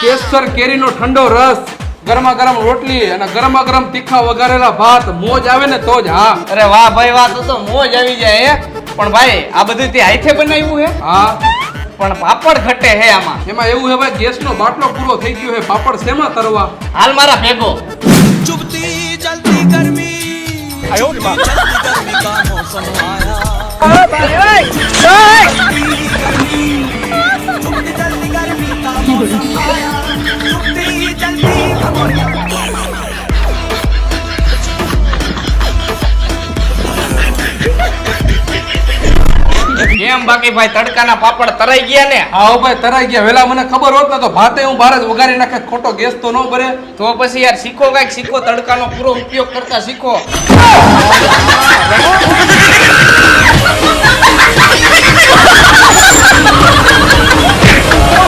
કેસર કેરીનો ઠંડો રસ, ગરમા ગરમ રોટલી અને ગરમા ગરમ તીખા વઘારેલા ભાત, મોજ આવે ને તો જ. હા અરે વાહ ભાઈ વાહ, તો મોજ આવી જાય હે. પણ ભાઈ આ બધું તે હાથે બનાવ્યું હે? હા, પણ પાપડ ઘટે હે આમાં. એમાં એવું હે ભાઈ, ગેસનો બાટલો પૂરો થઈ ગયો હે, પાપડ શેમાં તરવા? હાલ મારા ભેગો. चुभती जलती गर्मी आयो जल्दी गर्मी का मौसम आया चुभती जलती गर्मी का मौसम आया चुभती जलती કેમ બાકી ભાઈ તડકાના પાપડ તરાઈ ગયા ને? હા ભાઈ તરાઈ ગયા. વેલા મને ખબર હોત ને તો ભાતે હું બહાર જ વઘારી નાખે, ખોટો ગેસ તો ન ભરે. તો પછી યાર શીખો, કઈક શીખો, તડકાનો પૂરો ઉપયોગ કરતા શીખો.